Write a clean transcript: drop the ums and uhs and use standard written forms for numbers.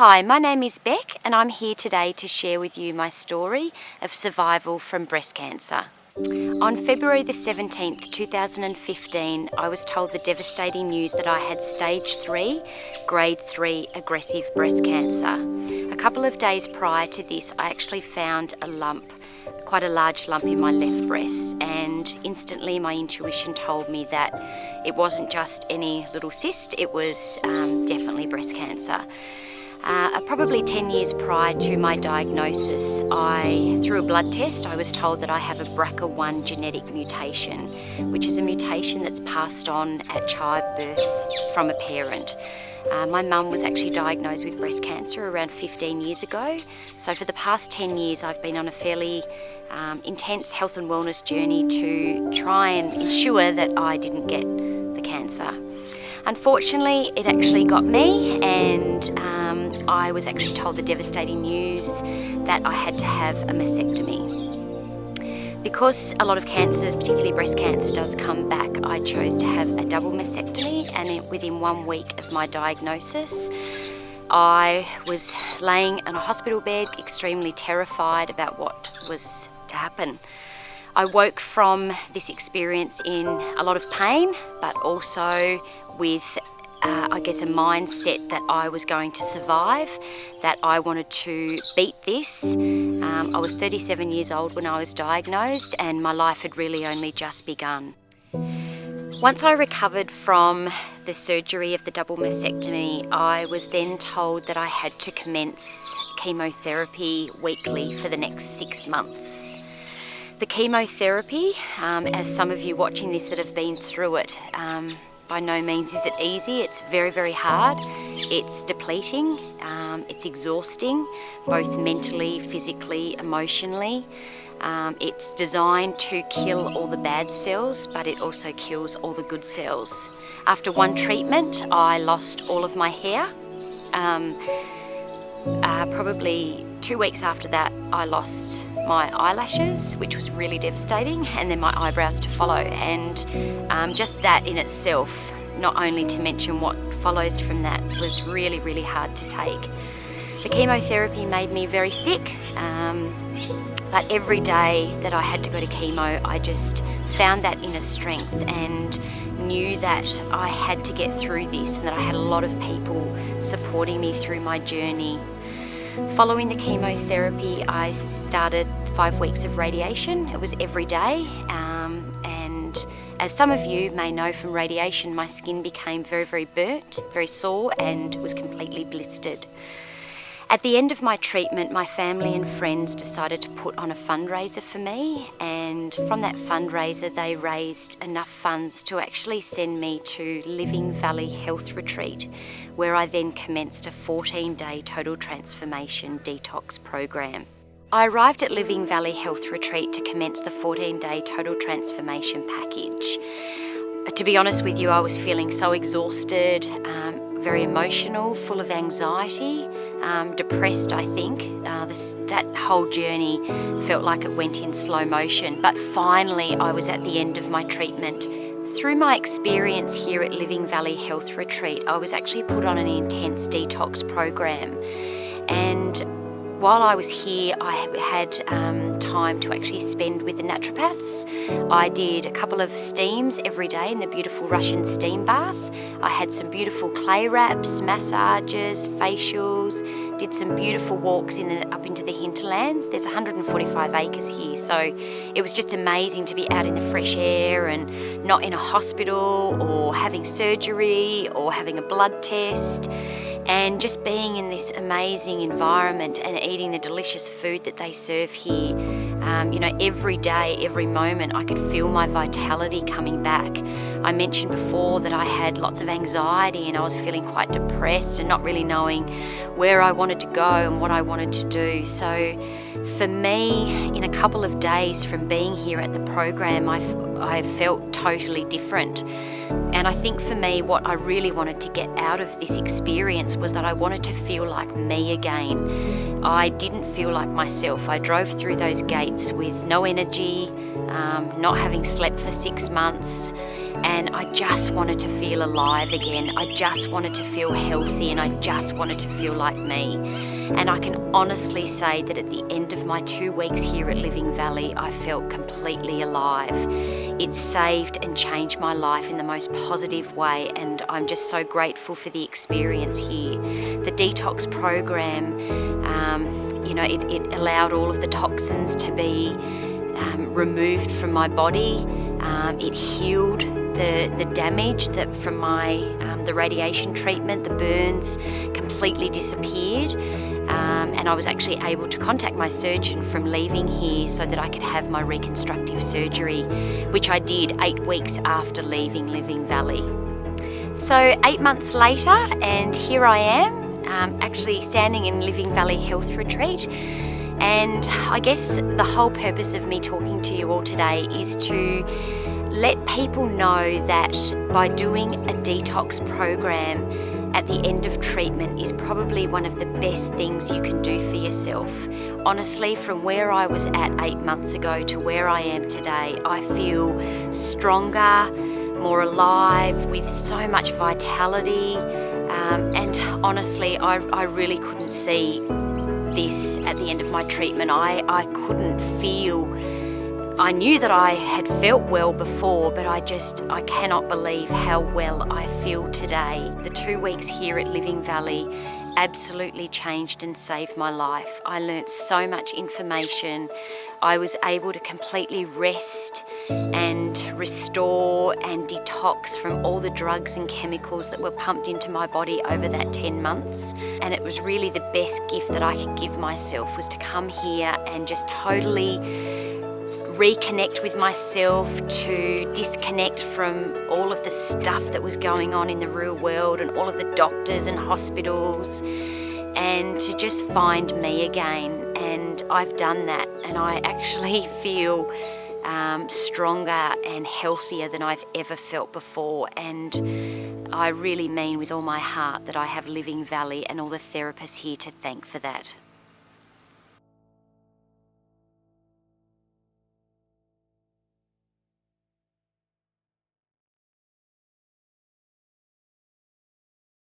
Hi, my name is Beck and I'm here today to share with you my story of survival from breast cancer. On February the 17th, 2015, I was told the devastating news that I had stage 3, grade 3 aggressive breast cancer. A couple of days prior to this, I actually found a lump, quite a large lump in my left breast, and instantly my intuition told me that it wasn't just any little cyst, it was definitely breast cancer. Probably 10 years prior to my diagnosis, through a blood test, I was told that I have a BRCA1 genetic mutation, which is a mutation that's passed on at childbirth from a parent. My mum was actually diagnosed with breast cancer around 15 years ago, so for the past 10 years I've been on a fairly intense health and wellness journey to try and ensure that I didn't get the cancer. Unfortunately, it actually got me, and I was actually told the devastating news that I had to have a mastectomy. Because a lot of cancers, particularly breast cancer, does come back, I chose to have a double mastectomy, and within 1 week of my diagnosis, I was laying in a hospital bed, extremely terrified about what was to happen. I woke from this experience in a lot of pain, but also with a mindset that I was going to survive, that I wanted to beat this. I was 37 years old when I was diagnosed, and my life had really only just begun. Once I recovered from the surgery of the double mastectomy, I was then told that I had to commence chemotherapy weekly for the next 6 months. The chemotherapy, as some of you watching this that have been through it, by no means is it easy. It's very, very hard. It's depleting. It's exhausting, both mentally, physically, emotionally. It's designed to kill all the bad cells, but it also kills all the good cells. After one treatment, I lost all of my hair. Probably 2 weeks after that, I lost my eyelashes, which was really devastating, and then my eyebrows to follow. And just that in itself, not only to mention what follows from that, was really, really hard to take. The chemotherapy made me very sick, but every day that I had to go to chemo, I just found that inner strength and knew that I had to get through this, and that I had a lot of people supporting me through my journey. Following the chemotherapy, I started 5 weeks of radiation. It was every day, and as some of you may know from radiation, my skin became very, very burnt, very sore, and was completely blistered. At the end of my treatment, my family and friends decided to put on a fundraiser for me, and from that fundraiser they raised enough funds to actually send me to Living Valley Health Retreat, where I then commenced a 14-day total transformation detox program. I arrived at Living Valley Health Retreat to commence the 14-day total transformation package. To be honest with you, I was feeling so exhausted, very emotional, full of anxiety, depressed, I think. That whole journey felt like it went in slow motion, but finally I was at the end of my treatment. Through my experience here at Living Valley Health Retreat, I was actually put on an intense detox program, and while I was here, I had time to actually spend with the naturopaths. I did a couple of steams every day in the beautiful Russian steam bath. I had some beautiful clay wraps, massages, facials, did some beautiful walks up into the hinterlands. There's 145 acres here, so it was just amazing to be out in the fresh air and not in a hospital or having surgery or having a blood test, and just being in this amazing environment and eating the delicious food that they serve here. Every day, every moment, I could feel my vitality coming back. I mentioned before that I had lots of anxiety and I was feeling quite depressed and not really knowing where I wanted to go and what I wanted to do. So for me, in a couple of days from being here at the program, I felt totally different. And I think for me, what I really wanted to get out of this experience was that I wanted to feel like me again. I didn't feel like myself. I drove through those gates with no energy, not having slept for 6 months, and I just wanted to feel alive again. I just wanted to feel healthy, and I just wanted to feel like me. And I can honestly say that at the end of my 2 weeks here at Living Valley, I felt completely alive. It saved and changed my life in the most positive way, and I'm just so grateful for the experience here. The detox program, it allowed all of the toxins to be removed from my body. It healed the damage that from the radiation treatment, the burns completely disappeared. And I was actually able to contact my surgeon from leaving here so that I could have my reconstructive surgery, which I did 8 weeks after leaving Living Valley. So 8 months later, and here I am, actually standing in Living Valley Health Retreat. And I guess the whole purpose of me talking to you all today is to let people know that by doing a detox program at the end of treatment is probably one of the best things you can do for yourself. Honestly, from where I was at 8 months ago to where I am today, I feel stronger, more alive, with so much vitality. And honestly, I really couldn't see this at the end of my treatment. I couldn't feel, I knew that I had felt well before, but I cannot believe how well I feel today. The 2 weeks here at Living Valley absolutely changed and saved my life. I learnt so much information. I was able to completely rest and restore and detox from all the drugs and chemicals that were pumped into my body over that 10 months. And it was really the best gift that I could give myself, was to come here and just totally reconnect with myself, to disconnect from all of the stuff that was going on in the real world and all of the doctors and hospitals, and to just find me again. And I've done that, and I actually feel stronger and healthier than I've ever felt before. And I really mean with all my heart that I have Living Valley and all the therapists here to thank for that.